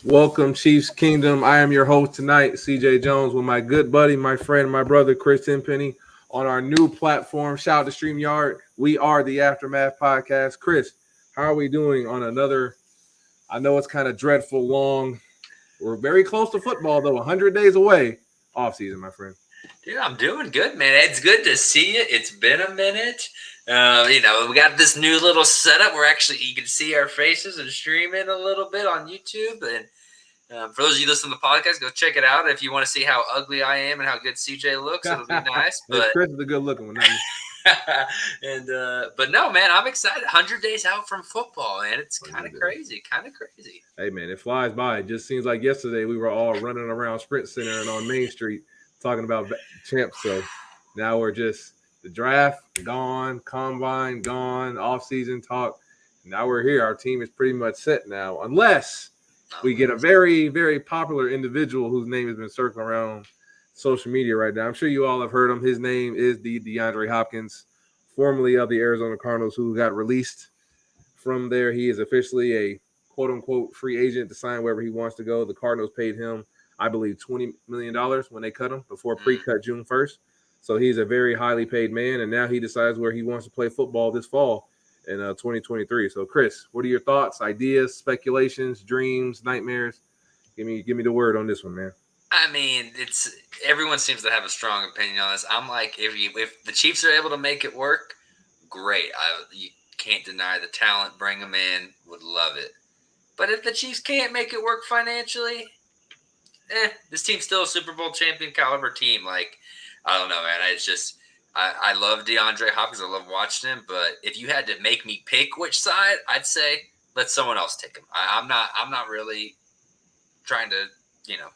Welcome, Chiefs Kingdom. I am your host tonight, CJ Jones, with my good buddy, my friend, my brother, Chris Tenpenny, on our new platform. Shout out to StreamYard. We are the Aftermath Podcast. Chris, how are we doing on another? I know it's kind of dreadful long. We're very close to football, though, 100 days away. Off season, my friend. Dude, I'm doing good, man. It's good to see you. It's been a minute. We got this new little setup where actually you can see our faces and stream it a little bit on YouTube. And for those of you listening to the podcast, go check it out. If you want to see how ugly I am and how good CJ looks, it'll be nice. But Chris is the good looking one. but no, man, I'm excited. 100 days out from football, man. It's kind of 100 days. crazy. Hey, man, it flies by. It just seems like yesterday we were all running around Sprint Center and on Main Street talking about champs. So now we're just the draft gone, combine gone, offseason talk. Now we're here. Our team is pretty much set now, unless we get a very, very popular individual whose name has been circling around social media right now. I'm sure you all have heard him. His name is Deandre Hopkins, formerly of the Arizona Cardinals, who got released from there. He is officially a quote-unquote free agent to sign wherever he wants to go. The Cardinals paid him, I believe, $20 million when they cut him before pre-cut June 1st. So he's a very highly paid man, and now he decides where he wants to play football this fall in 2023. So, Chris, what are your thoughts, ideas, speculations, dreams, nightmares? Give me the word on this one, man. I mean, it's everyone seems to have a strong opinion on this. I'm like, if the Chiefs are able to make it work, great. You can't deny the talent. Bring them in. Would love it. But if the Chiefs can't make it work financially, this team's still a Super Bowl champion caliber team. Like, I don't know, man. It's just I love DeAndre Hopkins. I love watching him. But if you had to make me pick which side, I'd say let someone else take him. I'm not really trying to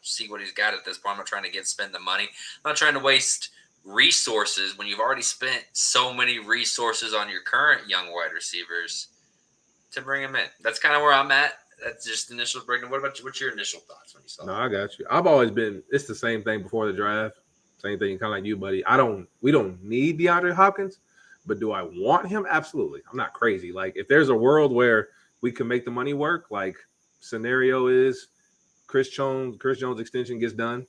see what he's got at this point. I'm not trying to spend the money. I'm not trying to waste resources when you've already spent so many resources on your current young wide receivers to bring him in. That's kind of where I'm at. That's just initial breakdown. What about you? What's your initial thoughts when you saw No, it? I got you. I've always been. It's the same thing before the draft. Same thing, kind of like you, buddy. We don't need DeAndre Hopkins, but do I want him? Absolutely. I'm not crazy. Like if there's a world where we can make the money work, like scenario is Chris Jones extension gets done.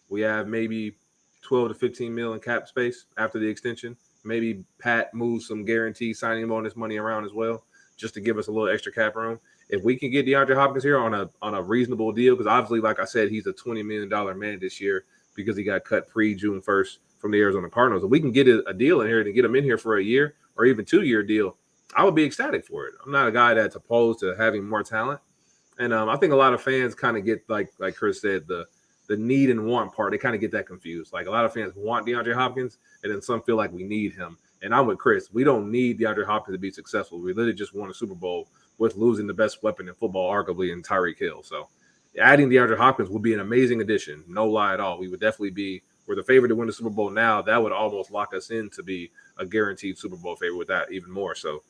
We have maybe 12 to 15 mil in cap space after the extension. Maybe Pat moves some guarantee signing bonus money around as well, just to give us a little extra cap room. If we can get DeAndre Hopkins here on a reasonable deal, because obviously, like I said, he's a $20 million man this year because he got cut pre-June 1st from the Arizona Cardinals. If we can get a deal in here to get him in here for a year or even 2-year deal, I would be ecstatic for it. I'm not a guy that's opposed to having more talent. And I think a lot of fans kind of get, like Chris said, the need and want part. They kind of get that confused. Like a lot of fans want DeAndre Hopkins, and then some feel like we need him. And I'm with Chris. We don't need DeAndre Hopkins to be successful. We literally just won a Super Bowl with losing the best weapon in football, arguably, in Tyreek Hill. So adding DeAndre Hopkins would be an amazing addition. No lie at all. We would definitely we're the favorite to win the Super Bowl now. That would almost lock us in to be a guaranteed Super Bowl favorite with that even more. So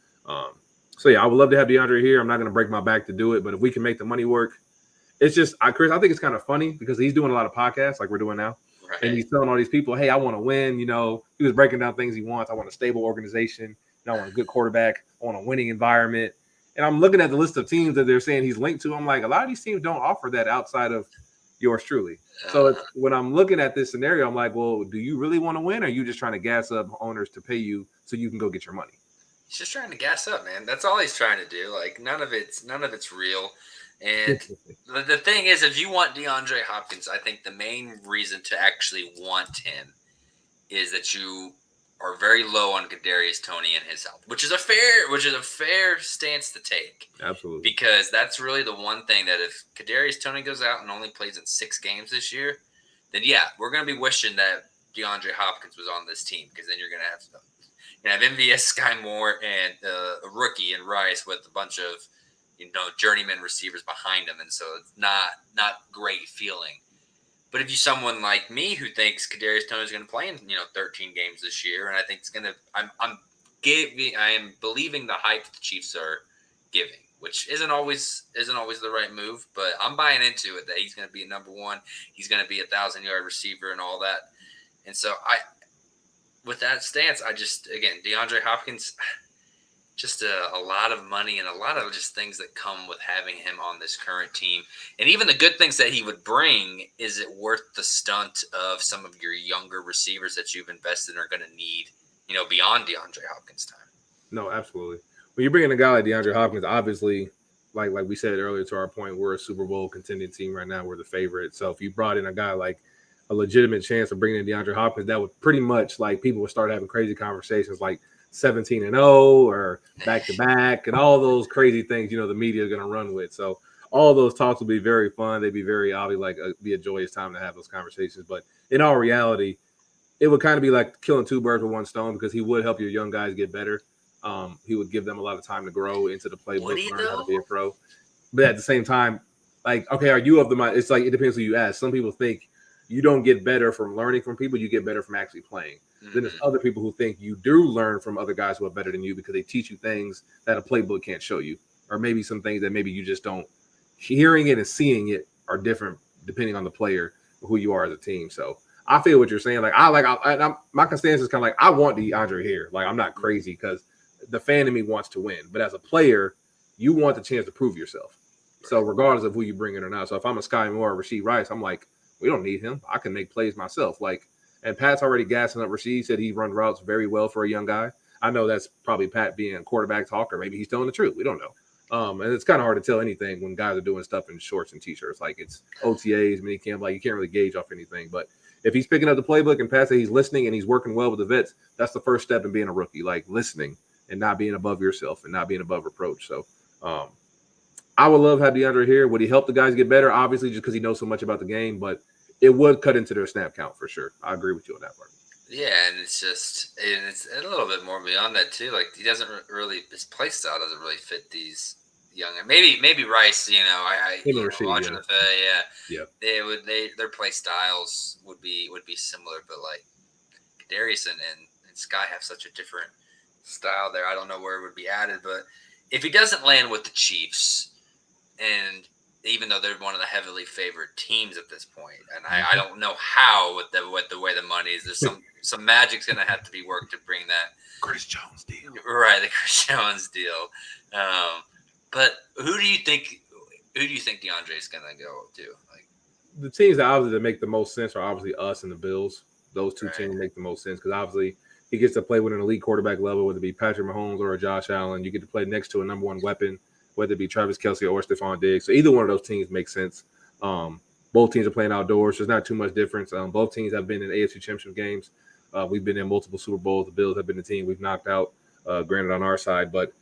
yeah, I would love to have DeAndre here. I'm not going to break my back to do it, but if we can make the money work, it's just, Chris, I think it's kind of funny because he's doing a lot of podcasts like we're doing now. Right. And he's telling all these people, hey, I want to win. He was breaking down things he wants. I want a stable organization. I want a good quarterback. I want a winning environment. And I'm looking at the list of teams that they're saying he's linked to. I'm like, a lot of these teams don't offer that outside of yours truly. So when I'm looking at this scenario, I'm like, well, do you really want to win? Or are you just trying to gas up owners to pay you so you can go get your money? He's just trying to gas up, man. That's all he's trying to do. Like none of it's real. And the thing is, if you want DeAndre Hopkins, I think the main reason to actually want him is that you are very low on Kadarius Toney and his health, which is a fair stance to take. Absolutely. Because that's really the one thing that if Kadarius Toney goes out and only plays in 6 games this year, then yeah, we're going to be wishing that DeAndre Hopkins was on this team because then you're going to have MVS, Sky Moore, and a rookie in Rice with a bunch of journeyman receivers behind him, and so it's not great feeling. But if you're someone like me who thinks Kadarius Toney is going to play in 13 games this year, and I think it's going to, I am believing the hype the Chiefs are giving, which isn't always the right move, but I'm buying into it that he's going to be a number one, he's going to be 1,000-yard receiver and all that, and so with that stance, DeAndre Hopkins, just a lot of money and a lot of just things that come with having him on this current team. And even the good things that he would bring, is it worth the stunt of some of your younger receivers that you've invested in are going to need, beyond DeAndre Hopkins' time? No, absolutely. When you bring in a guy like DeAndre Hopkins, obviously, like we said earlier to our point, we're a Super Bowl contending team right now. We're the favorite. So if you brought in a guy like a legitimate chance of bringing in DeAndre Hopkins, that would pretty much like people would start having crazy conversations like 17-0 or back to back and all those crazy things. The media is going to run with. So all those talks will be very fun. They'd be very obvious, like be a joyous time to have those conversations. But in all reality, it would kind of be like killing two birds with one stone because he would help your young guys get better. He would give them a lot of time to grow into the Would playbook, he learn how to though? be a pro. But at the same time, like, okay, are you of the mind? It's like it depends who you ask. Some people think you don't get better from learning from people; you get better from actually playing. Then there's Mm-hmm. other people who think you do learn from other guys who are better than you because they teach you things that a playbook can't show you, or maybe some things that maybe you just don't. Hearing it and seeing it are different depending on the player or who you are as a team. So I feel what you're saying. Like my stance is kind of like I want DeAndre here. Like I'm not crazy because the fan in me wants to win, but as a player, you want the chance to prove yourself. So Right. regardless of who you bring in or not. So if I'm a Sky Moore or Rasheed Rice, I'm like, we don't need him. I can make plays myself. Like, and Pat's already gassing up Rasheed, said he run routes very well for a young guy. I know that's probably Pat being a quarterback talker. Maybe he's telling the truth. We don't know. And it's kind of hard to tell anything when guys are doing stuff in shorts and t-shirts. Like it's OTAs, minicamp. Like you can't really gauge off anything. But if he's picking up the playbook and Pat said he's listening and he's working well with the vets, that's the first step in being a rookie. Like listening and not being above yourself and not being above reproach. So um, I would love to have DeAndre here. Would he help the guys get better? Obviously, just because he knows so much about the game, but it would cut into their snap count for sure. I agree with you on that part. Yeah, and it's a little bit more beyond that too. Like he doesn't really, his play style doesn't really fit these young. Maybe Rice. Him and Rasheed, Watching yeah, the film, yeah, yeah. their play styles would be similar, but like Darius and Sky have such a different style there. I don't know where it would be added, but if he doesn't land with the Chiefs, and even though they're one of the heavily favored teams at this point, and I Mm-hmm. don't know how with the way the money is, there's some magic's gonna have to be worked to bring that Chris Jones deal. right, the Chris Jones deal. Um, but who do you think DeAndre is gonna go to? Like, The teams that obviously that make the most sense are obviously us and the Bills. Those two right, teams make the most sense because obviously he gets to play with an elite quarterback level, whether it be Patrick Mahomes or a Josh Allen. You get to play next to a number one weapon, whether it be Travis Kelsey or Stephon Diggs. So either one of those teams makes sense. Um, both teams are playing outdoors. There's not too much difference. Both teams have been in AFC Championship games. We've been in multiple Super Bowls. The Bills have been the team we've knocked out, granted on our side, but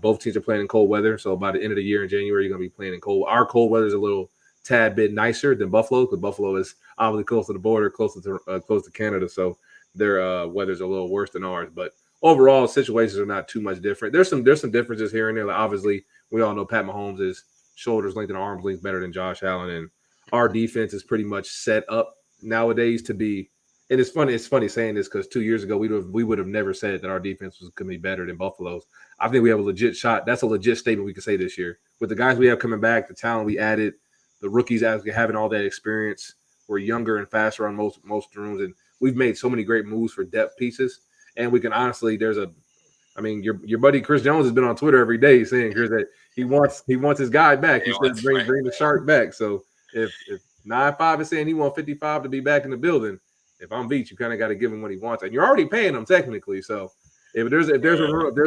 both teams are playing in cold weather. So by the end of the year in January, you're going to be playing in cold. Our cold weather is a little tad bit nicer than Buffalo because Buffalo is obviously close to the border, close to Canada, so their weather's a little worse than ours. But overall, situations are not too much different. There's some differences here and there. Like obviously, we all know Pat Mahomes is shoulders length and arms length better than Josh Allen, and our defense is pretty much set up nowadays to be. And it's funny. It's funny saying this because 2 years ago we would have never said that our defense was going to be better than Buffalo's. I think we have a legit shot. That's a legit statement we can say this year with the guys we have coming back, the talent we added, the rookies as having all that experience. We're younger and faster on most rooms, and we've made so many great moves for depth pieces. And we can honestly, I mean, your buddy Chris Jones has been on Twitter every day saying Chris that he wants his guy back. He they said want bring the shark back. So if 9-5 is saying he wants 55 to be back in the building, if I'm Beach, you kind of got to give him what he wants, and you're already paying him technically. So if there's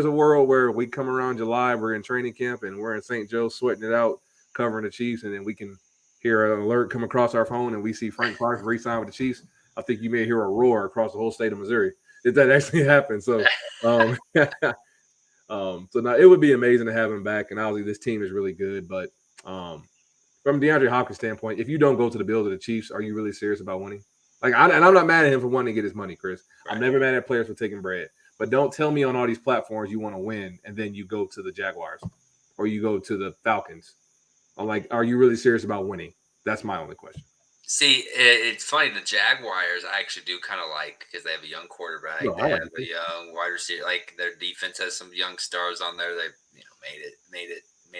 a world where we come around July, we're in training camp and we're in St. Joe sweating it out, covering the Chiefs, and then we can hear an alert come across our phone and we see Frank Clark re-sign with the Chiefs. I think you may hear a roar across the whole state of Missouri if that actually happens. So, um, so now it would be amazing to have him back, and obviously this team is really good. But from DeAndre Hopkins' standpoint, if you don't go to the Bills or the Chiefs, are you really serious about winning? And I'm not mad at him for wanting to get his money, Chris. I'm right. never mad at players for taking bread. But don't tell me on all these platforms you want to win, and then you go to the Jaguars or you go to the Falcons. I'm like, are you really serious about winning? That's my only question. See, it's funny. The Jaguars I actually do kind of like because they have a young No, quarterback. They I like have it a too. young wide receiver. Like their defense has some young stars on there. They made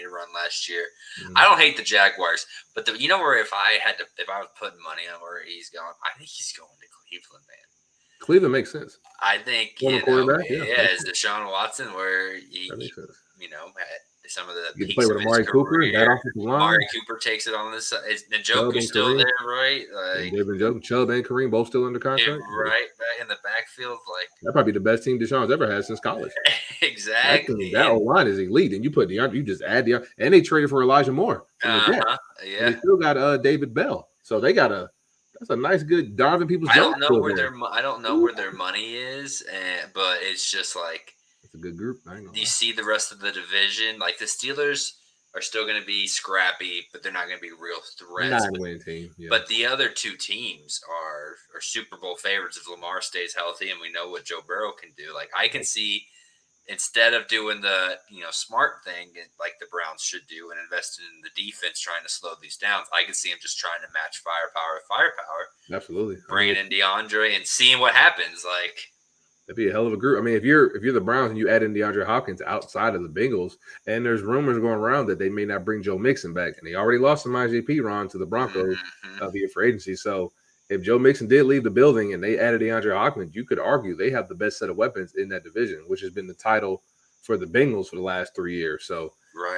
a run last year. I Mhm. don't hate the Jaguars, but where if I was putting money on where he's going, I think he's going to Cleveland, man. Cleveland makes sense. I think, Former quarterback, yeah, is Deshaun Watson, where that makes sense. had some of the You get to play peaks with of his Amari Cooper and that career. offensive line. Amari Cooper takes it on this side. Is Chubb Njoku and still Kareem. there, right? And they've been joking. Chubb and Kareem both still under contract. Right back in the backfield, That probably the best team Deshaun's ever had since college. exactly. That O line is elite, and you put DeAndre, you just add DeAndre, and they traded for Elijah Moore from the Jets, and yeah. they still got David Bell, so they got that's a nice good Donovan Peoples. I don't know where their money is, but it's just like it's a good group. You see the rest of the division, like the Steelers are still going to be scrappy, but they're not going to be real threats. Win team, yeah. But the other two teams are Super Bowl favorites if Lamar stays healthy, and we know what Joe Burrow can do. Like I can see, instead of doing the smart thing like the Browns should do and investing in the defense, trying to slow these down, I can see him just trying to match firepower with firepower. Absolutely, bringing in DeAndre and seeing what happens. Like that'd be a hell of a group. I mean, if you're the Browns and you add in DeAndre Hopkins outside of the Bengals, and there's rumors going around that they may not bring Joe Mixon back, and they already lost some IJP Ron to the Broncos via free agency. So if Joe Mixon did leave the building and they added DeAndre Hopkins, you could argue they have the best set of weapons in that division, which has been the title for the Bengals for the last 3 years. So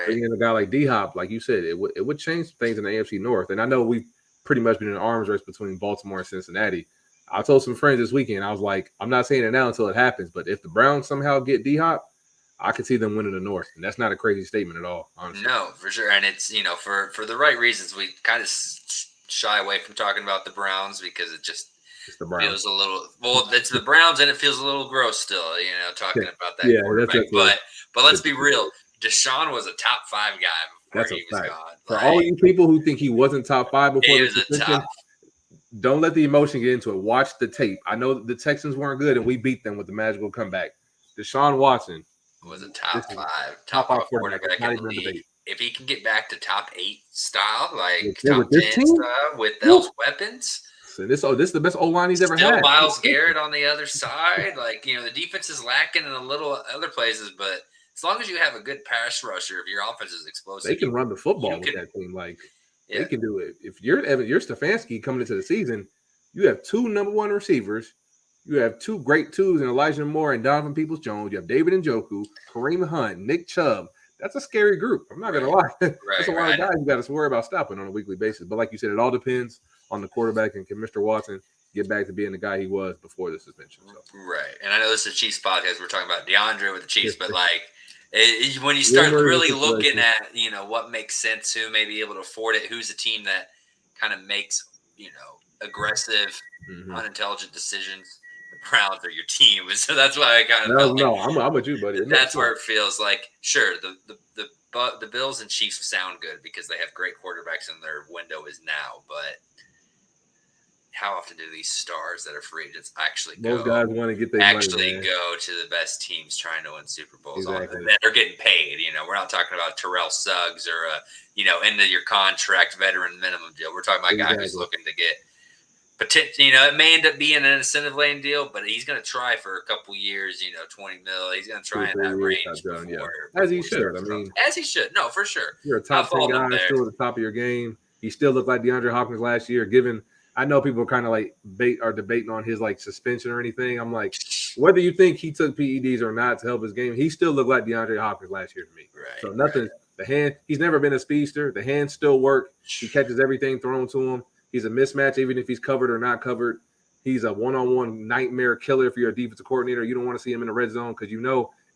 bringing in a guy like D-Hop, like you said, it would change things in the AFC North. And I know we've pretty much been in an arms race between Baltimore and Cincinnati. I told some friends this weekend, I was like, I'm not saying it now until it happens, but if the Browns somehow get D-Hop, I could see them winning the North. And that's not a crazy statement at all, honestly. No, for sure. And it's, for the right reasons, we kind of shy away from talking about the Browns because it just feels a little, it's the Browns and it feels a little gross still, talking about that quarterback. But let's be real. Deshaun was a top 5 guy before he was gone. For all you people who think he wasn't top 5 before the suspension, don't let the emotion get into it. Watch the tape. I know the Texans weren't good and we beat them with the magical comeback. Deshaun Watson was a top 5 quarterback in the league. If he can get back to top 8 style, like top 10 style with those weapons. So this is the best O-line he's ever had. Myles Garrett on the other side. Like, the defense is lacking in a little other places, but as long as you have a good pass rusher, if your offense is explosive, they can run the football with that team. Like, they can do it. If you're Stefanski coming into the season, you have 2 number 1 receivers. You have 2 great twos in Elijah Moore and Donovan Peoples-Jones. You have David Njoku, Kareem Hunt, Nick Chubb. That's a scary group. I'm not going to lie. That's a lot of guys you got to worry about stopping on a weekly basis. But like you said, it all depends on the quarterback and can Mr. Watson get back to being the guy he was before the suspension. So. Right. And I know this is a Chiefs podcast. We're talking about DeAndre with the Chiefs, but like when you start really looking at, what makes sense, who may be able to afford it, who's a team that kind of makes, aggressive, unintelligent decisions, the Browns are your team. So that's why I kind of felt I'm with you, buddy. That's where it feels like, sure, the Bills and Chiefs sound good because they have great quarterbacks and their window is now, but how often do these stars that are free agents actually Those guys want to get their money, man. go to the best teams trying to win Super Bowls that are getting paid? We're not talking about Terrell Suggs or end of your contract veteran minimum deal. We're talking about a guy who's looking to get potential. It may end up being an incentive lane deal, but he's going to try for a couple years. $20 million. He's going to try in that range as he should. As he should. No, for sure. You're a top 10 guy, still at the top of your game. He still looked like DeAndre Hopkins last year. I know people are kind of like debating on his like suspension or anything. I'm like, whether you think he took PEDs or not to help his game, he still looked like DeAndre Hopkins last year to me. Right. So nothing. The hand. He's never been a speedster. The hands still work. He catches everything thrown to him. He's a mismatch, even if he's covered or not covered. He's a one-on-one nightmare killer if you're a defensive coordinator. You don't want to see him in the red zone because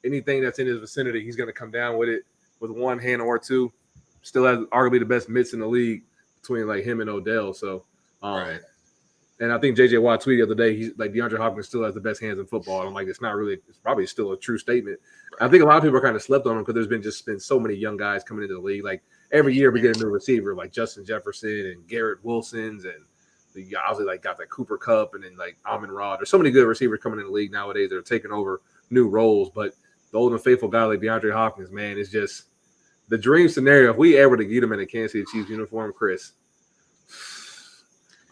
anything that's in his vicinity, he's going to come down with it with one hand or two. Still has arguably the best mitts in the league between like him and Odell. So, and I think J.J. Watt tweeted the other day, he's like DeAndre Hopkins still has the best hands in football. I'm like, it's probably still a true statement. Right. I think a lot of people are kind of slept on him because there's been so many young guys coming into the league. Like every year we get a new receiver like Justin Jefferson and Garrett Wilson's and obviously like got that Cooper Kupp and then like Amon-Ra. There's so many good receivers coming in the league nowadays that are taking over new roles. But the old and faithful guy like DeAndre Hopkins, man, is just the dream scenario. If we ever to get him in a Kansas City Chiefs uniform, Chris,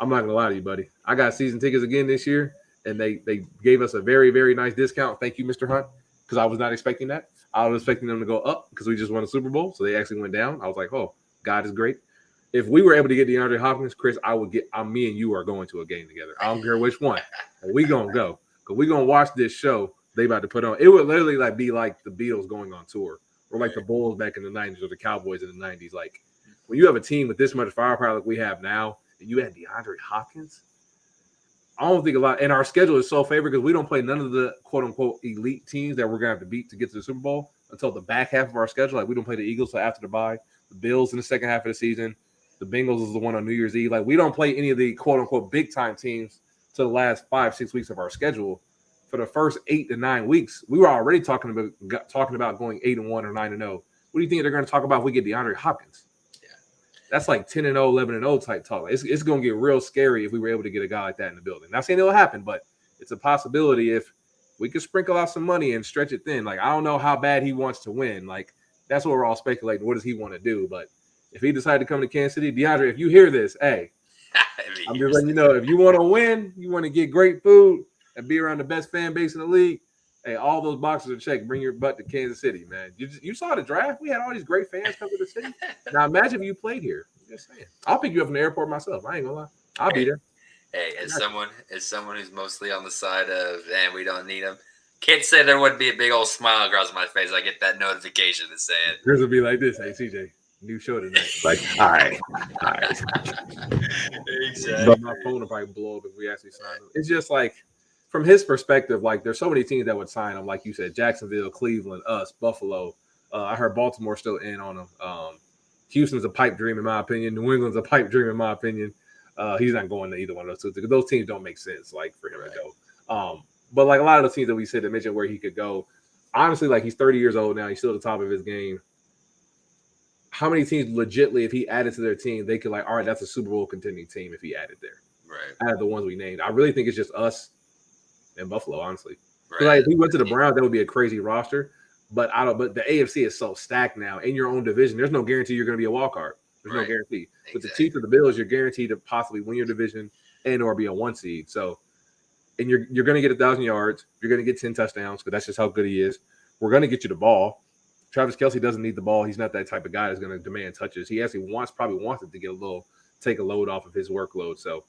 I'm not gonna lie to you, buddy. I got season tickets again this year, and they gave us a very, very nice discount. Thank you, Mr. Hunt, because I was not expecting that. I was expecting them to go up because we just won a Super Bowl, so they actually went down. I was like, oh, God is great. if we were able to get DeAndre Hopkins, Chris, me and you are going to a game together. I don't care which one. But we gonna go because we gonna watch this show they about to put on. It would literally be like the Beatles going on tour, or like the Bulls back in the '90s, or the Cowboys in the '90s. Like when you have a team with this much firepower like we have now, and you had DeAndre Hopkins. I don't think a lot, and our schedule is so favored because we don't play none of the quote unquote elite teams that we're gonna have to beat to get to the Super Bowl until the back half of our schedule. Like we don't play the Eagles until after the bye, the Bills in the second half of the season, the Bengals is the one on New Year's Eve. Like we don't play any of the quote unquote big time teams to the last 5-6 weeks of our schedule. For the first 8 to 9 weeks, we were already talking about going 8-1 or 9-0. What do you think they're going to talk about if we get DeAndre Hopkins? That's like 10-0, 11-0 type talk. It's going to get real scary if we were able to get a guy like that in the building. Not saying it'll happen, but it's a possibility if we could sprinkle out some money and stretch it thin. Like, I don't know how bad he wants to win. Like, that's what we're all speculating. What does he want to do? But if he decided to come to Kansas City, DeAndre, if you hear this, hey, I'm just letting you know, if you want to win, you want to get great food and be around the best fan base in the league, hey, all those boxes are checked. Bring your butt to Kansas City, man. You saw the draft. We had all these great fans come to the city. Now imagine if you played here. I'm just saying. I'll pick you up from the airport myself. I ain't gonna lie. I'll be there. Hey, as someone who's mostly on the side of, and we don't need him, can't say there wouldn't be a big old smile across my face. I get that notification that saying, Chris will be like this. Hey, CJ, new show tonight. Like, all right. Exactly. But my phone will probably blow up if we actually sign him. It's just like, from his perspective, like there's so many teams that would sign him. Like you said, Jacksonville, Cleveland, us, Buffalo. I heard Baltimore still in on him. Houston's a pipe dream in my opinion. New England's a pipe dream in my opinion. He's not going to either one of those two because those teams don't make sense. Like for him to go. But like a lot of the teams that we said that mentioned where he could go. Honestly, like he's 30 years old now. He's still at the top of his game. How many teams legitly, if he added to their team, they could like, all right, that's a Super Bowl contending team if he added there. Right. Out of the ones we named, I really think it's just us and Buffalo, honestly. Right. Like if he went to the Browns, that would be a crazy roster. But But the AFC is so stacked now in your own division. There's no guarantee you're going to be a wild card. There's no guarantee. Exactly. With the Chiefs or the Bills, you're guaranteed to possibly win your division and or be a 1 seed. So, and you're going to get 1,000 yards. You're going to get 10 touchdowns because that's just how good he is. We're going to get you the ball. Travis Kelce doesn't need the ball. He's not that type of guy that's going to demand touches. He actually probably wants it to take a load off of his workload. So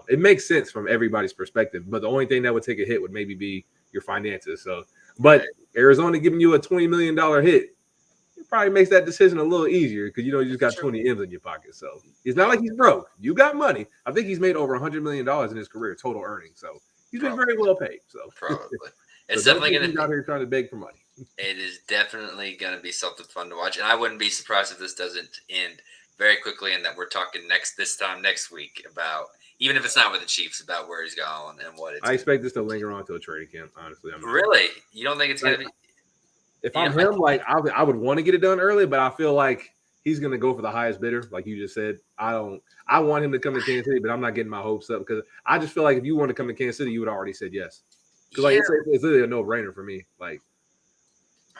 it makes sense from everybody's perspective. But the only thing that would take a hit would maybe be your finances. So, but Arizona giving you a $20 million hit, it probably makes that decision a little easier because you just got 20 M's in your pocket. So it's not like he's broke. You got money. I think he's made over $100 million in his career, total earnings. So he's been very well paid. So probably. It's definitely going to be out here trying to beg for money. It is definitely going to be something fun to watch. And I wouldn't be surprised if this doesn't end very quickly and that we're talking this time next week about, even if it's not with the Chiefs, about where he's going and what it's. I expect this to linger on until training camp, honestly. Really? You don't think it's going to be? If I'm him, I would want to get it done early, but I feel like he's going to go for the highest bidder, like you just said. I want him to come to Kansas City, but I'm not getting my hopes up because I just feel like if you want to come to Kansas City, you would have already said yes. Because it's really a no-brainer for me. Like,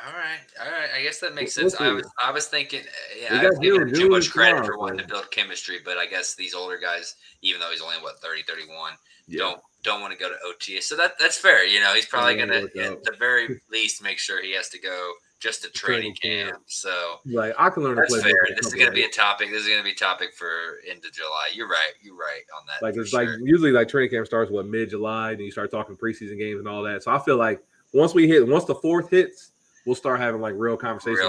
all right. I guess that makes sense. I was thinking, I was giving him too much credit for wanting to build chemistry, but I guess these older guys, even though he's only 30, 31, don't want to go to OTA. So that's fair. He's probably going to, at the very least, make sure he has to go just to training camp. So I can learn to play. That's fair. This is going to be a topic. This is going to be a topic for into July. You're right on that. Like it's usually training camp starts mid-July, and you start talking preseason games and all that. So I feel like once the fourth hits, we'll start having real conversations.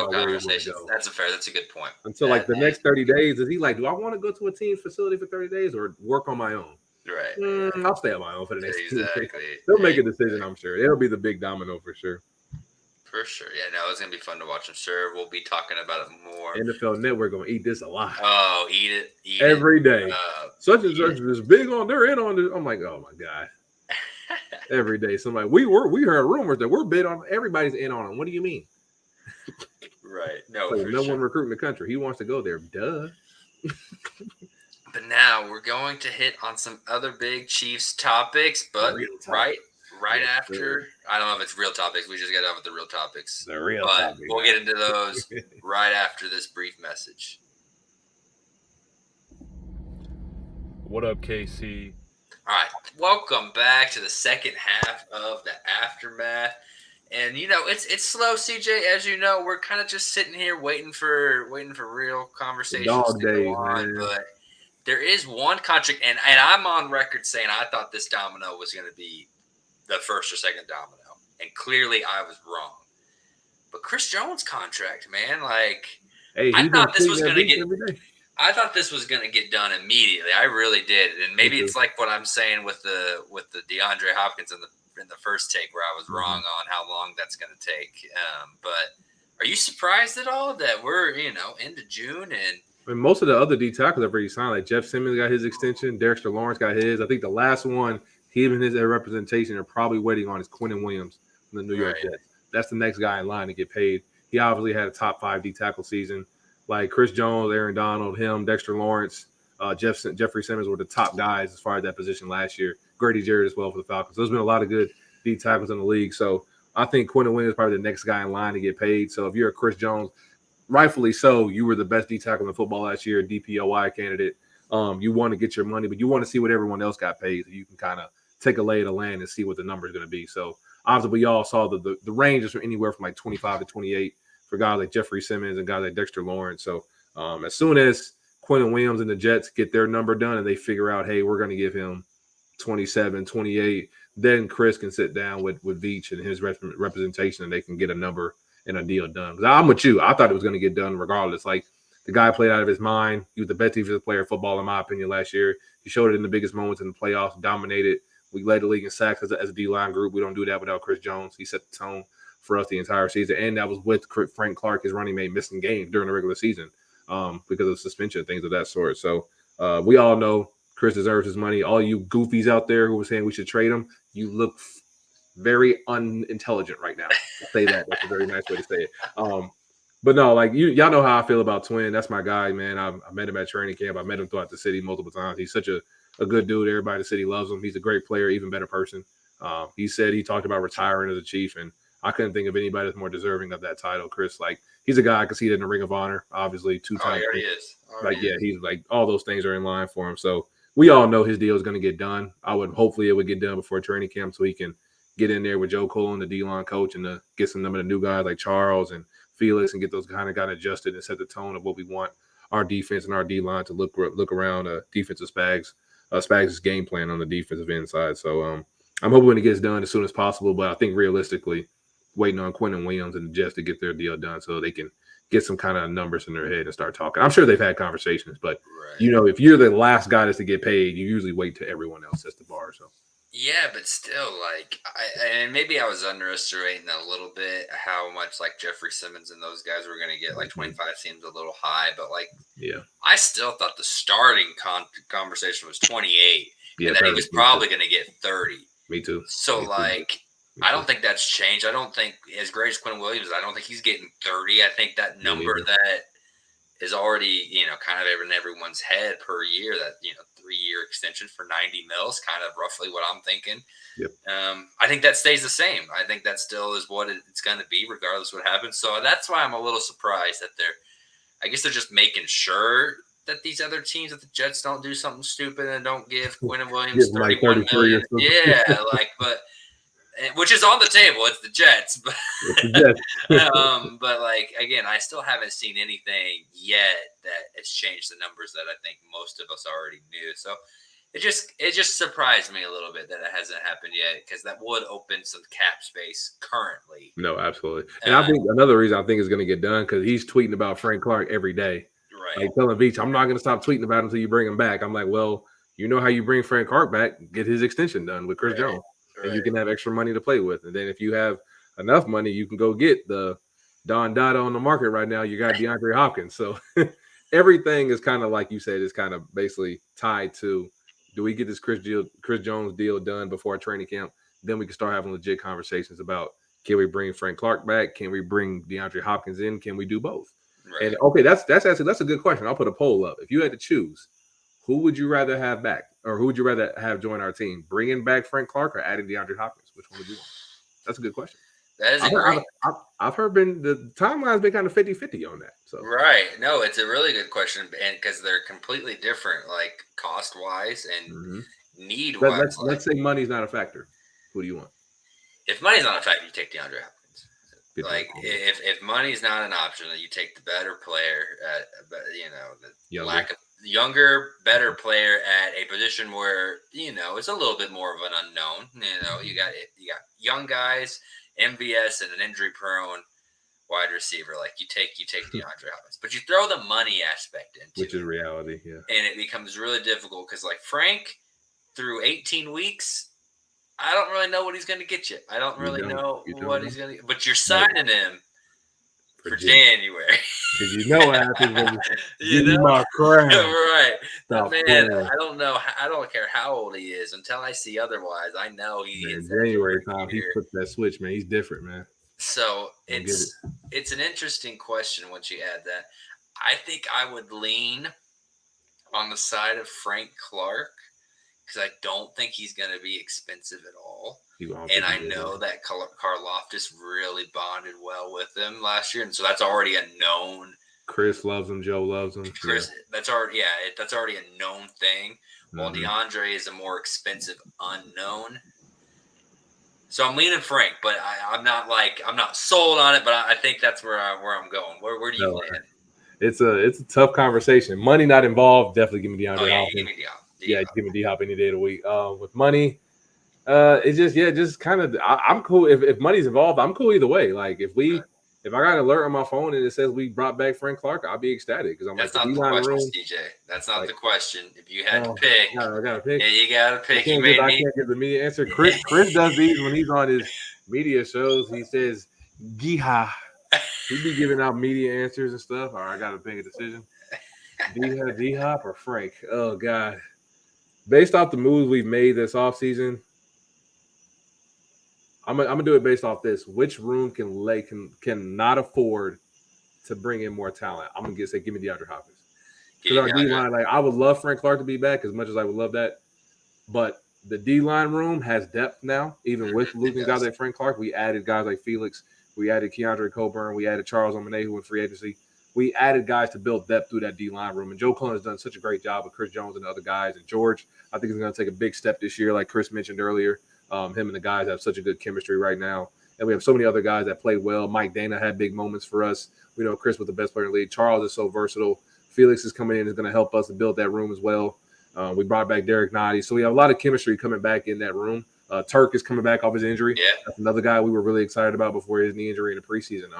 That's a good point. Until the next 30 days, is he like, do I want to go to a team's facility for 30 days or work on my own? Right. I'll stay on my own for the next 2 days. They'll make a decision, I'm sure. It'll be the big domino for sure. For sure. Yeah, no, it's going to be fun to watch. I'm sure we'll be talking about it more. NFL Network going to eat this a lot. Oh, eat it. Every day. Such and such is big on, they're in on this. I'm like, oh my God. Every day. Somebody, we heard rumors that we're bid on, everybody's in on them. What do you mean? Right. No, one recruit in the country. He wants to go there. Duh. But now we're going to hit on some other big Chiefs topics, but right after, I don't know if it's real topics. We just got out with the real topics. The real topics. We'll get into those right after this brief message. What up, KC? All right. Welcome back to the second half of the Aftermath. And it's slow, CJ. As you know, we're kind of just sitting here waiting for real The conversations dog to go days, on. man. But there is one contract, and I'm on record saying I thought this domino was going to be the first or second domino, and clearly I was wrong. But Chris Jones' contract, man, like Hey, I he's been thought this tweeting was that going to beach get. every day. I thought this was going to get done immediately. I really did, and Me maybe too. it's like what I'm saying with the DeAndre Hopkins in the first take, where I was wrong on how long that's going to take. But are you surprised at all that we're into June and I mean, most of the other D tackles have already signed. Like Jeff Simmons got his extension. Dexter Lawrence got his. I think the last one, him and his representation are probably waiting on is Quentin Williams from the New York right? Jets. That's the next guy in line to get paid. He obviously had a top 5 D tackle season. Like Chris Jones, Aaron Donald, him, Dexter Lawrence, Jeffrey Simmons were the top guys as far as that position last year. Grady Jarrett as well for the Falcons. There's been a lot of good D tackles in the league. So I think Quentin Williams is probably the next guy in line to get paid. So if you're a Chris Jones, rightfully so, you were the best D tackle in football last year, DPOY candidate. You want to get your money, but you want to see what everyone else got paid, so you can kind of take a lay of the land and see what the number is going to be. So obviously, we all saw the range is from anywhere from like 25 to 28 for guys like Jeffrey Simmons and guys like Dexter Lawrence. So as soon as Quentin Williams and the Jets get their number done and they figure out, hey, we're going to give him 27, 28, then Chris can sit down with Veach and his representation, and they can get a number and a deal done. Because I'm with you. I thought it was going to get done regardless. Like, the guy played out of his mind. He was the best defensive player in football, in my opinion, last year. He showed it in the biggest moments in the playoffs, dominated. We led the league in sacks as a D-line group. We don't do that without Chris Jones. He set the tone for us the entire season. And that was with Frank Clark, his running mate, missing games during the regular season because of suspension, things of that sort. So we all know Chris deserves his money. All you goofies out there who were saying we should trade him, you look very unintelligent right now. I'll say that. That's a very nice way to say it. But no, like y'all know how I feel about Twin. That's my guy, man. I met him at training camp. I met him throughout the city multiple times. He's such a good dude. Everybody in the city loves him. He's a great player, even better person. He said he talked about retiring as a Chief, and I couldn't think of anybody that's more deserving of that title. Chris, like, he's a guy I could see it in the Ring of Honor. Obviously, Oh, two-time. he already is. Like, yeah, he's like all those things are in line for him. So we all know his deal is going to get done. I would hopefully it would get done before training camp so he can get in there with Joe Cole and the D-line coach and get some of the new guys like Charles and Felix and get those kind of guys adjusted and set the tone of what we want our defense and our D-line to look around defensive Spags' game plan on the defensive inside. So I'm hoping it gets done as soon as possible, but I think realistically, waiting on Quentin Williams and the Jets to get their deal done so they can get some kind of numbers in their head and start talking. I'm sure they've had conversations, but right. if you're the last guy that's to get paid, you usually wait till everyone else sets the bar. So Yeah, but still, like, and maybe I was underestimating a little bit how much like Jeffrey Simmons and those guys were going to get. Like 25 seems a little high, but like, yeah, I still thought the starting conversation was 28, yeah, and that he was probably going to get 30. Me too. So Me too. like, I don't think that's changed. I don't think as great as Quentin Williams, I don't think he's getting 30. I think that number that is already, kind of in everyone's head per year, that, 3-year extension for 90 mils, kind of roughly what I'm thinking. Yep. I think that stays the same. I think that still is what it's going to be regardless of what happens. So that's why I'm a little surprised that I guess they're just making sure that these other teams, that the Jets don't do something stupid and don't give Quentin Williams like 31 million. Yeah, but which is on the table. It's the Jets, but but like, again, I still haven't seen anything yet that has changed the numbers that I think most of us already knew. So it just surprised me a little bit that it hasn't happened yet, because that would open some cap space currently. No, absolutely. And I think another reason I think is going to get done because he's tweeting about Frank Clark every day. Right. Like telling Veach, I'm not going to stop tweeting about him until you bring him back. I'm like, well, you know how you bring Frank Clark back, get his extension done with Chris Jones. And you can have extra money to play with. And then if you have enough money, you can go get the Don Dada on the market right now. You got Deandre Hopkins. So everything is kind of, like you said, is kind of basically tied to, do we get this Chris Jones deal done before training camp? Then we can start having legit conversations about, can we bring Frank Clark back? Can we bring DeAndre Hopkins in? Can we do both? Right. And okay, that's a good question. I'll put a poll up. If you had to choose, who would you rather have back, or who would you rather have join our team? Bringing back Frank Clark or adding DeAndre Hopkins? Which one would you want? That's a good question. That is great. I've heard the timeline's been kind of 50-50 on that. So right, no, it's a really good question, and because they're completely different, like cost wise and need wise. Let's say money's not a factor. Who do you want? If money's not a factor, you take DeAndre Hopkins. Good Like job. if money's not an option, you take the better player at the Younger. lack of younger, better player at a position where it's a little bit more of an unknown. You got young guys, MVS, and an injury prone wide receiver. Like you take DeAndre Hopkins, but you throw the money aspect into Which is it, reality, yeah. and it becomes really difficult because like Frank through 18 weeks. I don't really know what he's going to get you. I don't really know You what don't he's know? going to. But you're Right. signing him For for January. January. Because you know what happens when you give me know, my crown. right? That Stop man, playing. I don't know. I don't care how old he is. Until I see otherwise, I know he Man, hits that January January time, he meter. flipped that switch, man. He's different, man. So Don't get it. it's an interesting question once you add that. I think I would lean on the side of Frank Clark because I don't think he's going to be expensive at all. And I know that Karlaftis really bonded well with him last year, and so that's already a known. Chris loves him. Joe loves him. Chris, that's already a known thing. While Mhm. Deandre is a more expensive unknown. So I'm leaning Frank, but I'm not sold on it. But I think that's where I'm going. Where do you land? It's a tough conversation. Money not involved. Definitely give me DeAndre Oh yeah, Hopkins. you give me D-Hop. Yeah, give me D-Hop any day of the week. With money, it's just kind of I'm cool. If money's involved, I'm cool either way. Like if I got an alert on my phone and it says we brought back Frank Clark, I'll be ecstatic because I'm That's like the not the D-line question, room. CJ. That's not Like, the question. If you had to pick, I gotta pick. yeah, you got to pick. I can't give the media answer. Chris does these when he's on his media shows. He says, "Giha." He be giving out media answers and stuff. All right, I gotta make a decision. D-Hop or Frank? Oh God. Based off the moves we've made this offseason, I'm gonna do it based off this. Which room can not afford to bring in more talent? I'm gonna say give me DeAndre Hopkins. Because our D line, like I would love Frank Clark to be back as much as I would love that. But the D line room has depth now, even with losing guys like Frank Clark. We added guys like Felix, we added Keandre Coburn, we added Charles Omanehu in free agency. We added guys to build depth through that D line room. And Joe Cullen has done such a great job with Chris Jones and the other guys. And George, I think, is going to take a big step this year, like Chris mentioned earlier. Him and the guys have such a good chemistry right now. And we have so many other guys that play well. Mike Dana had big moments for us. We know Chris was the best player in the league. Charles is so versatile. Felix is coming in, is going to help us to build that room as well. We brought back Derek Noddy. So we have a lot of chemistry coming back in that room. Turk is coming back off his injury. Yeah. That's another guy we were really excited about before his knee injury in the preseason.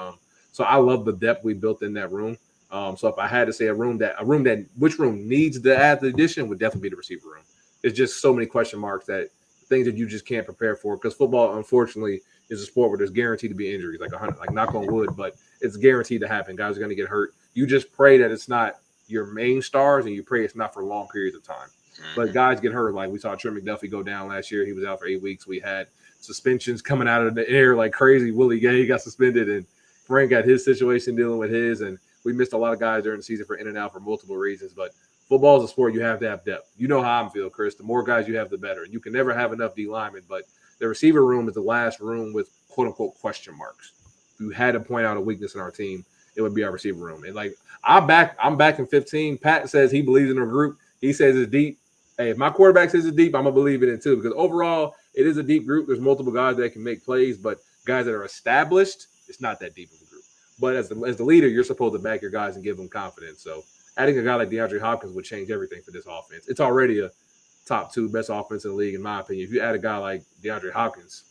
So I love the depth we built in that room. So if I had to say which room needs to add the addition would definitely be the receiver room. It's just so many question marks that things that you just can't prepare for because football, unfortunately, is a sport where there's guaranteed to be injuries, like knock on wood, but it's guaranteed to happen. Guys are going to get hurt. You just pray that it's not your main stars and you pray it's not for long periods of time. But guys get hurt. Like we saw Trent McDuffie go down last year. He was out for 8 weeks. We had suspensions coming out of the air like crazy. Willie Gay got suspended and Frank got his situation dealing with his. And we missed a lot of guys during the season for in and out for multiple reasons. But football is a sport you have to have depth. You know how I'm feel, Chris. The more guys you have, the better. And you can never have enough D linemen. But the receiver room is the last room with quote unquote question marks. If you had to point out a weakness in our team, it would be our receiver room. And like I'm back in 15. Pat says he believes in our group. He says it's deep. Hey, if my quarterback says it's deep, I'm gonna believe in it too. Because overall, it is a deep group. There's multiple guys that can make plays, but guys that are established, it's not that deep of a group. But as the leader, you're supposed to back your guys and give them confidence. So adding a guy like DeAndre Hopkins would change everything for this offense. It's already a top 2 best offense in the league, in my opinion. If you add a guy like DeAndre Hopkins,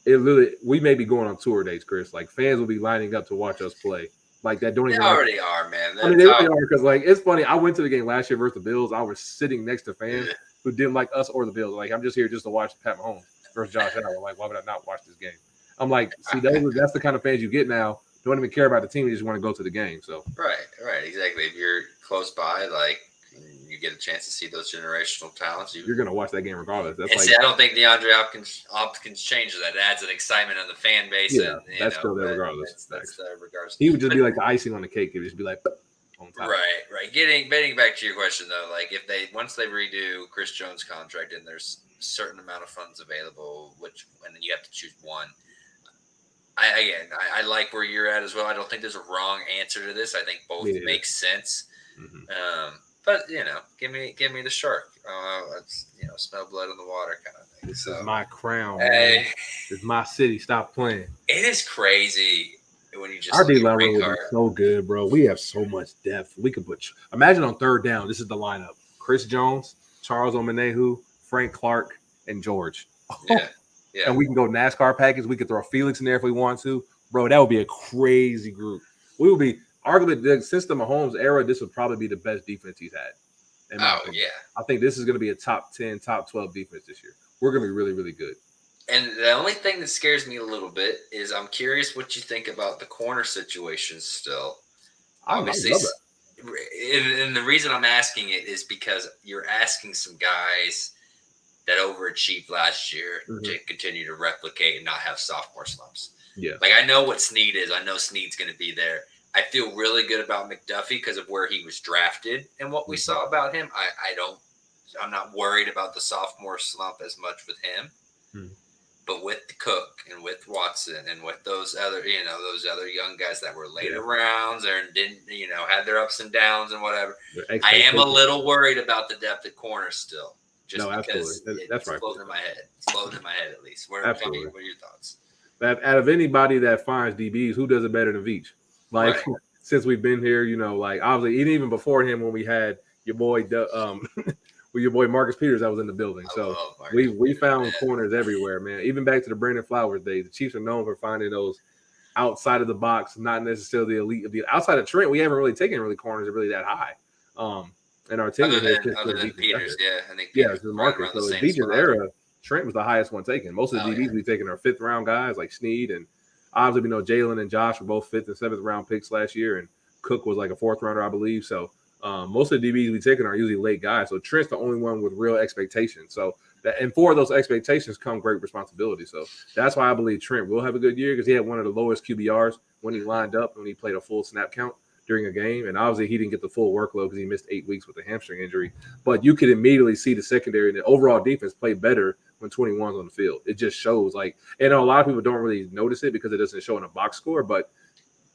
we may be going on tour dates, Chris. Like fans will be lining up to watch us play. Like that don't They even already are, man. I mean, they really are because, like, it's funny. I went to the game last year versus the Bills. I was sitting next to fans who didn't like us or the Bills. Like, I'm just here just to watch Pat Mahomes versus Josh Allen. Like, why would I not watch this game? I'm like, see, that's the kind of fans you get now. Don't even care about the team. You just want to go to the game. So right, exactly. If you're close by, like you get a chance to see those generational talents. You're gonna watch that game regardless. That's I don't think DeAndre Hopkins changes that. It adds an excitement on the fan base. Yeah, that's still there regardless. That's there regardless. He would just be like the icing on the cake. He would just be like on top. Right. Getting back to your question though, like if once they redo Chris Jones' contract and there's a certain amount of funds available, and then you have to choose one. I like where you're at as well. I don't think there's a wrong answer to this. I think both make sense. Mm-hmm. But give me the shark. Let's smell blood in the water kind of thing. This So, is my crown, man. hey, It's my city. Stop playing. it is crazy when you just Our look D at line Frank would be Clark. so good, bro. We have so much depth. We could put. Imagine on third down. This is the lineup: Chris Jones, Charles Omenehu, Frank Clark, and George. Yeah, yeah. And we can go NASCAR package. We could throw Felix in there if we want to, bro. That would be a crazy group. We would be arguably since the Mahomes era. This would probably be the best defense he's had, in my Oh opinion. yeah. I think this is going to be a top 10, top 12 defense this year. We're going to be really, really good. And the only thing that scares me a little bit is I'm curious what you think about the corner situation still. I Obviously, love that. and the reason I'm asking it is because you're asking some guys that overachieved last year to continue to replicate and not have sophomore slumps. Yeah. Like, I know what Snead is. I know Snead's going to be there. I feel really good about McDuffie because of where he was drafted and what we saw about him. I'm not worried about the sophomore slump as much with him. But with Cook and with Watson and with those other young guys that were later rounds and didn't, had their ups and downs and whatever, I am a little worried about the depth at corner still. Just because that's it's floating in my head. It's floating in my head at least. What are your thoughts? Out of anybody that finds DBs, who does it better than Veach? Like, since we've been here, like obviously even before him when we had your boy with your boy Marcus Peters that was in the building. So we found corners everywhere, man. Even back to the Brandon Flowers days. The Chiefs are known for finding those outside of the box, not necessarily elite. Outside of Trent, we haven't really taken corners really that high. And our team other than Peters, I think Peters Marcus. So in Veach's era, Trent was the highest one taken. Most of the DBs we've taken are fifth round guys like Snead, and obviously Jalen and Josh were both fifth and seventh round picks last year, and Cook was like a fourth rounder, I believe. So most of the DBs we've taken are usually late guys. So Trent's the only one with real expectations. So and for those expectations come great responsibility. So that's why I believe Trent will have a good year because he had one of the lowest QBRs when he lined up when he played a full snap count during a game. And obviously he didn't get the full workload because he missed 8 weeks with a hamstring injury. But you could immediately see the secondary and the overall defense play better when 21's on the field. It just shows and a lot of people don't really notice it because it doesn't show in a box score, but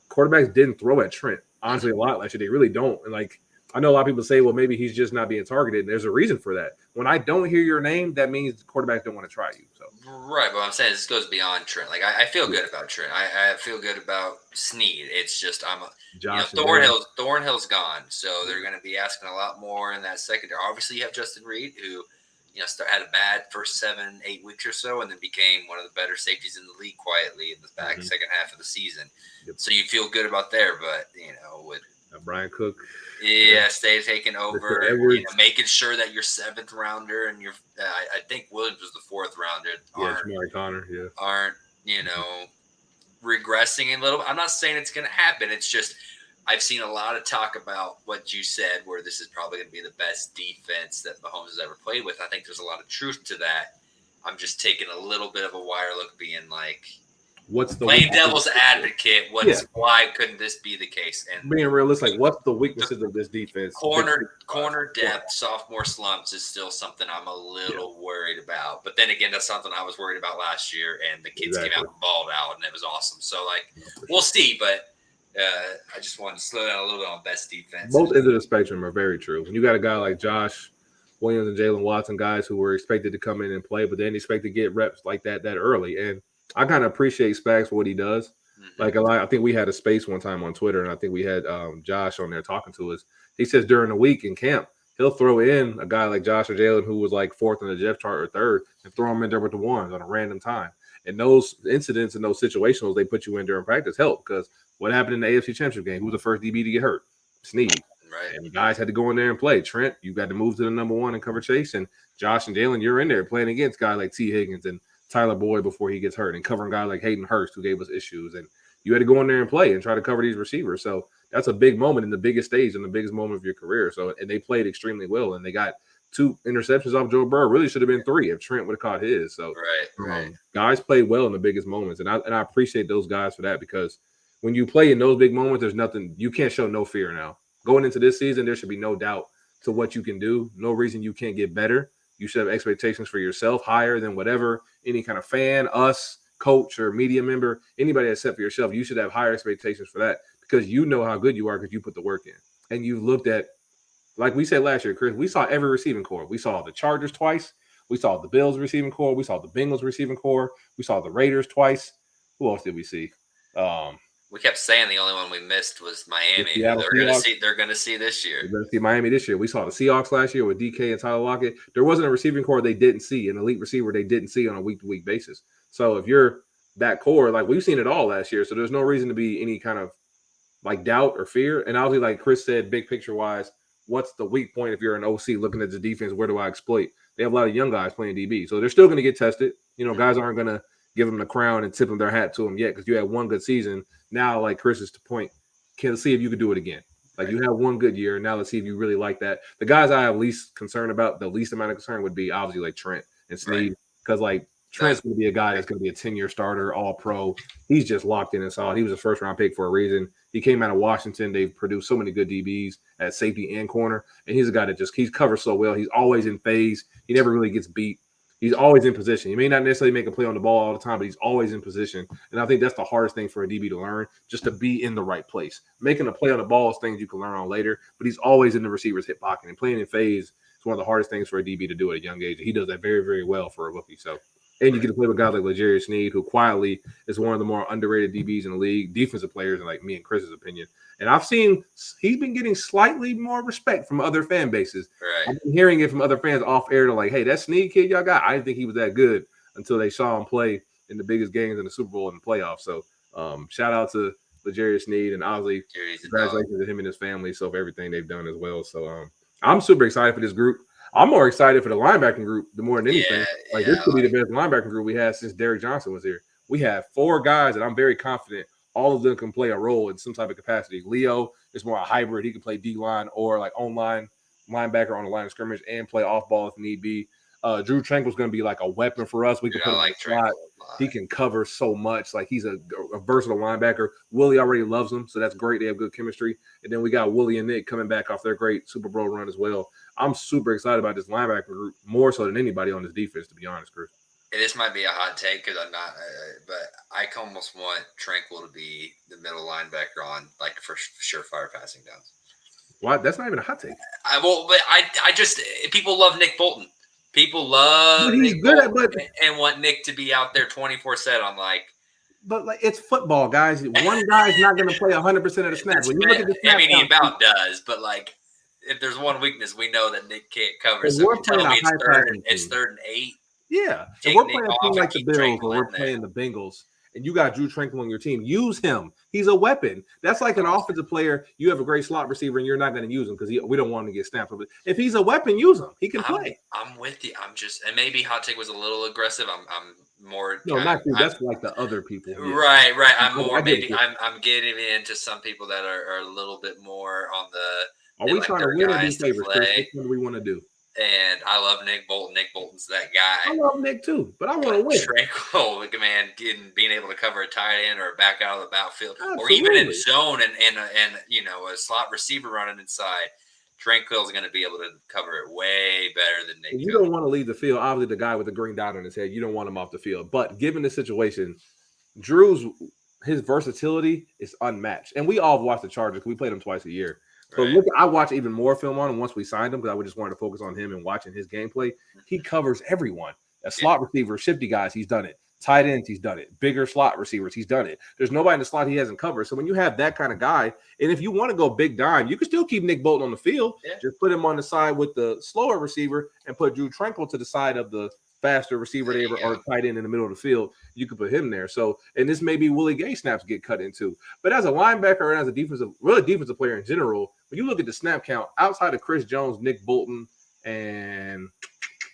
quarterbacks didn't throw at Trent, honestly, a lot last year. They really don't. And I know a lot of people say, well, maybe he's just not being targeted. And there's a reason for that. When I don't hear your name, that means the quarterbacks don't want to try you. So right, but I'm saying this goes beyond Trent. I feel good about Trent. I feel good about Snead. It's just Thornhill's gone, so they're going to be asking a lot more in that secondary. Obviously, you have Justin Reed, who had a bad first 7-8 weeks or so, and then became one of the better safeties in the league quietly in the second half of the season. So you feel good about there, but with Brian Cook. Stay taking over, making sure that your seventh rounder and your I think Williams was the fourth rounder. Shamari Connor, aren't regressing a little. I'm not saying it's going to happen. It's just I've seen a lot of talk about what you said, where this is probably going to be the best defense that Mahomes has ever played with. I think there's a lot of truth to that. I'm just taking a little bit of a wire look, being like, what's the playing devil's advocate? Why couldn't this be the case? And being realistic, what's the weaknesses of this defense? Corner depth, sophomore slumps is still something I'm a little worried about. But then again, that's something I was worried about last year, and the kids came out and balled out, and it was awesome. So we'll see. But I just wanted to slow down a little bit on best defense. Both ends of the spectrum are very true. When you got a guy like Josh Williams and Jalen Watson, guys who were expected to come in and play, but then expect to get reps like that early. And I kind of appreciate Spags for what he does. I think we had a space one time on Twitter, and I think we had Josh on there talking to us. He says during the week in camp, he'll throw in a guy like Josh or Jalen who was like fourth in the depth chart or third and throw him in there with the ones on a random time. And those incidents and those situations they put you in during practice help because what happened in the AFC Championship game? Who was the first DB to get hurt? Snead. Right. And the guys had to go in there and play. Trent, you got to move to the number one and cover Chase. And Josh and Jalen, you're in there playing against guys like T. Higgins and Tyler Boyd before he gets hurt and covering guys like Hayden Hurst who gave us issues. And you had to go in there and play and try to cover these receivers. So that's a big moment in the biggest stage and the biggest moment of your career. So, and they played extremely well. And they got 2 interceptions off Joe Burrow. Really should have been 3 if Trent would have caught his. So right. Guys played well in the biggest moments. And I appreciate those guys for that because when you play in those big moments, there's nothing, you can't show no fear now. Going into this season, there should be no doubt to what you can do. No reason you can't get better. You should have expectations for yourself higher than whatever any kind of fan, us, coach, or media member, anybody except for yourself. You should have higher expectations for that because you know how good you are because you put the work in. And you've looked at, like we said last year, Chris, we saw every receiving core. We saw the Chargers twice. We saw the Bills receiving core. We saw the Bengals receiving core. We saw the Raiders twice. Who else did we see? We kept saying the only one we missed was Miami. Who they're going to see this year. We're going to see Miami this year. We saw the Seahawks last year with DK and Tyler Lockett. There wasn't a receiving core they didn't see, an elite receiver they didn't see on a week-to-week basis. So if you're that core, like we've seen it all last year, so there's no reason to be any kind of like doubt or fear. And obviously, like Chris said, big picture-wise, what's the weak point if you're an OC looking at the defense? Where do I exploit? They have a lot of young guys playing DB, so they're still going to get tested. You know, guys aren't going to give them the crown and tip them their hat to them yet because you had one good season. Now, like Chris's point, can see if you can do it again. Like you have one good year. Now let's see if you really like that. The guys I have least concern about, the least amount of concern would be obviously like Trent and Snead, because like Trent's going to be a guy that's going to be a 10-year starter, all pro. He's just locked in and solid. He was a first-round pick for a reason. He came out of Washington. They've produced so many good DBs at safety and corner, and he's a guy that he's covered so well. He's always in phase. He never really gets beat. He's always in position. He may not necessarily make a play on the ball all the time, but he's always in position. And I think that's the hardest thing for a DB to learn, just to be in the right place. Making a play on the ball is things you can learn on later, but he's always in the receiver's hip pocket. And playing in phase is one of the hardest things for a DB to do at a young age. And he does that very, very well for a rookie. So, and you get to play with guys like L'Jarius Sneed, who quietly is one of the more underrated DBs in the league, defensive players, in like me and Chris's opinion. And I've seen he's been getting slightly more respect from other fan bases. Right. I've been hearing it from other fans off air. They're like, hey, that Snead kid y'all got, I didn't think he was that good until they saw him play in the biggest games in the Super Bowl and the playoffs. So shout out to L'Jarius Sneed, and obviously congratulations to him and his family for everything they've done as well. So I'm super excited for this group. I'm more excited for the linebacking group more than anything. This could be the best linebacking group we had since Derrick Johnson was here. We have 4 guys that I'm very confident all of them can play a role in some type of capacity. Leo is more a hybrid. He can play D-line or like on-line linebacker on the line of scrimmage and play off-ball if need be. Drew Tranquil's going to be like a weapon for us. We can put him in the slot. He can cover so much. Like he's a versatile linebacker. Willie already loves him, so that's great. They have good chemistry. And then we got Willie and Nick coming back off their great Super Bowl run as well. I'm super excited about this linebacker group, more so than anybody on this defense, to be honest, Chris. This might be a hot take because I'm not, but I almost want Tranquil to be the middle linebacker on like for surefire passing downs. Why? That's not even a hot take. I just people love Nick Bolton. People love Nick Bolton and want Nick to be out there 24/7. I'm like, but like it's football, guys. One guy's not going to play 100% of the snaps. When you look at the snap he about does, but like if there's one weakness, we know that Nick can't cover. So we're playing it's 3rd and 8. Yeah, if we're playing a team like the Bills or we're playing the Bengals, and you got Drew Tranquil on your team, use him. He's a weapon. That's like an offensive player. You have a great slot receiver, and you're not going to use him because we don't want him to get snapped. But if he's a weapon, use him. He can play. I'm with you. I'm just, and maybe hot take was a little aggressive. I'm more. No, not you. That's like the other people. Yeah. Right. I'm more. Maybe I'm getting into some people that are a little bit more on the. Are we trying to win or do favors? Which one do we want to do? And I love Nick Bolton. Nick Bolton's that guy. I love Nick too, but I want to win. Tranquil, man, being able to cover a tight end or back out of the backfield, or even in zone and a slot receiver running inside. Tranquil is going to be able to cover it way better than Nick. You don't want to leave the field. Obviously, the guy with the green dot on his head, you don't want him off the field. But given the situation, his versatility is unmatched. And we all have watched the Chargers. We played them twice a year. So I watch even more film on him once we signed him because I just wanted to focus on him and watching his gameplay. He covers everyone. A slot receiver, shifty guys, he's done it. Tight ends, he's done it. Bigger slot receivers, he's done it. There's nobody in the slot he hasn't covered. So when you have that kind of guy, and if you want to go big dime, you can still keep Nick Bolton on the field. Yeah. Just put him on the side with the slower receiver and put Drew Tranquil to the side of the faster receiver or tight end in the middle of the field. You could put him there. So, and this may be Willie Gay snaps get cut into. But as a linebacker and as a defensive player in general, when you look at the snap count outside of Chris Jones, Nick Bolton, and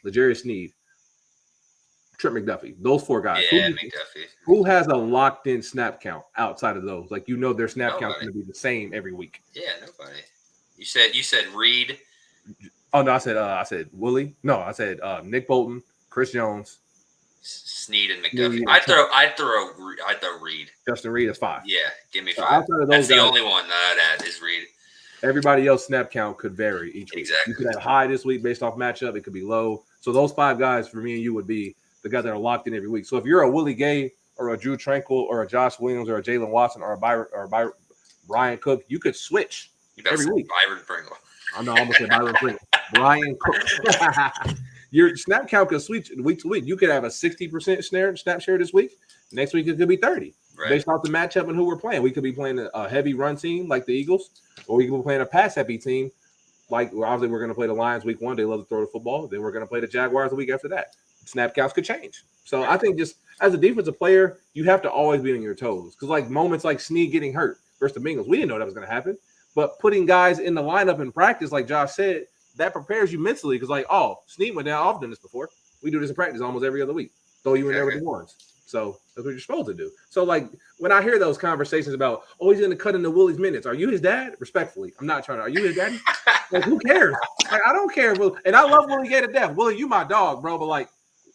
L'Jarius Sneed, Trent McDuffie, those 4 guys. Yeah, who has a locked-in snap count outside of those? Like, you know their snap count is going to be the same every week. Yeah, nobody. You said Reed. Oh no, I said Willie. No, I said Nick Bolton, Chris Jones, Sneed, and McDuffie. I'd throw Reed. Justin Reed is 5. Yeah, give me 5. That's the only one that I'd add is Reed. Everybody else snap count could vary each week. Exactly. You could have high this week based off matchup. It could be low. So those 5 guys for me and you would be the guys that are locked in every week. So if you're a Willie Gay or a Drew Tranquil or a Josh Williams or a Jalen Watson or a Brian Cook, you could switch every week. Byron Pringle. I know, I almost said Byron Pringle. Brian Cook. your snap count could switch week to week. You could have a 60% snap share this week. Next week it could be 30, based off the matchup and who we're playing. We could be playing a heavy run team like the Eagles, or we could be playing a pass heavy team. Like obviously we're going to play the Lions week 1. They love to throw the football. Then we're going to play the Jaguars the week after that. Snap counts could change. So I think just as a defensive player, you have to always be on your toes. Because like moments like Snead getting hurt versus the Bengals, we didn't know that was going to happen. But putting guys in the lineup in practice, like Josh said, that prepares you mentally. Because like, oh, Snead went down. I've done this before. We do this in practice almost every other week. Throw you in there with the ones. So that's what you're supposed to do. So like when I hear those conversations about, oh, he's going to cut into Willie's minutes. Are you his dad? Respectfully, I'm not trying to. Are you his daddy? Like, who cares? Like, I don't care. And I love Willie Gay to death. Willie, you my dog, bro. But like,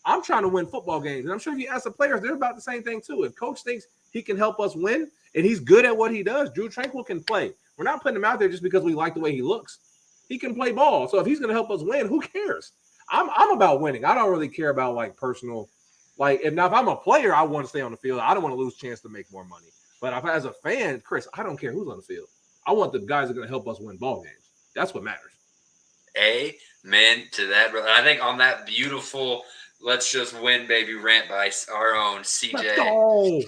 I'm trying to win football games. And I'm sure if you ask the players, they're about the same thing too. If coach thinks he can help us win and he's good at what he does, Drew Tranquill can play. We're not putting him out there just because we like the way he looks. He can play ball. So if he's going to help us win, who cares? I'm about winning. I don't really care about like personal. Like if I'm a player, I want to stay on the field. I don't want to lose a chance to make more money. But as a fan, Chris, I don't care who's on the field. I want the guys that are going to help us win ball games. That's what matters. Amen to that, brother. I think on that beautiful "Let's just win, baby" rant by our own CJ.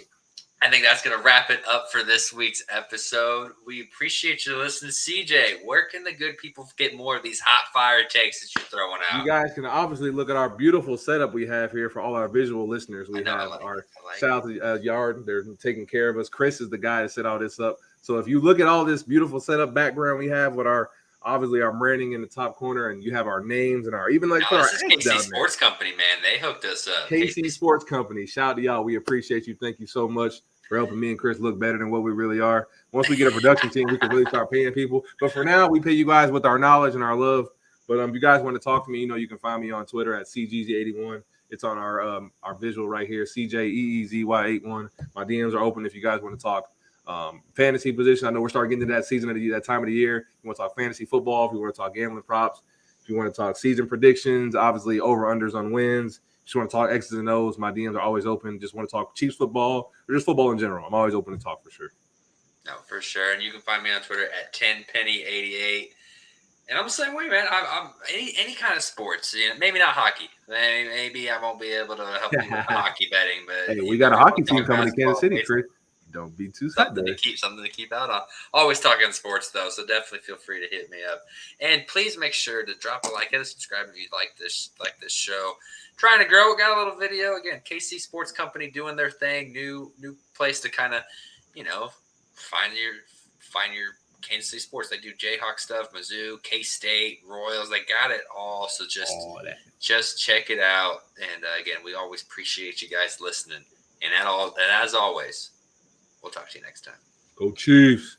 I think that's going to wrap it up for this week's episode. We appreciate you listening. CJ, where can the good people get more of these hot fire takes that you're throwing out? You guys can obviously look at our beautiful setup we have here for all our visual listeners. We have our shout out to Yard. They're taking care of us. Chris is the guy that set all this up. So if you look at all this beautiful setup background we have with our obviously our branding in the top corner, and you have our names and our even like this is KC Sports Company, man. They hooked us up. KC Sports Company. Shout out to y'all. We appreciate you. Thank you so much for helping me and Chris look better than what we really are. Once we get a production team, we can really start paying people. But for now, we pay you guys with our knowledge and our love. But if you guys want to talk to me, you can find me on Twitter at CGZ81. It's on our visual right here, CJEEZY81. My DMs are open if you guys want to talk fantasy position. I know we're starting getting into that season of that time of the year. You want to talk fantasy football, if you want to talk gambling props, if you want to talk season predictions, obviously over-unders on wins. Just want to talk X's and O's. My DMs are always open. Just want to talk Chiefs football or just football in general. I'm always open to talk for sure. No, for sure. And you can find me on Twitter at 10penny88. And I'm the same way, man. I'm any kind of sports. Maybe not hockey. Maybe I won't be able to help you with hockey betting. But hey, we got a hockey team coming to Kansas City, Chris. Don't be too sad. Something to keep out on. Always talking sports though, so definitely feel free to hit me up. And please make sure to drop a like and a subscribe if you like this show. Trying to grow. We got a little video again. KC Sports Company doing their thing. New place to kind of find your Kansas City sports. They do Jayhawk stuff, Mizzou, K-State, Royals. They got it all. So just check it out. And again, we always appreciate you guys listening. And as always, we'll talk to you next time. Go Chiefs.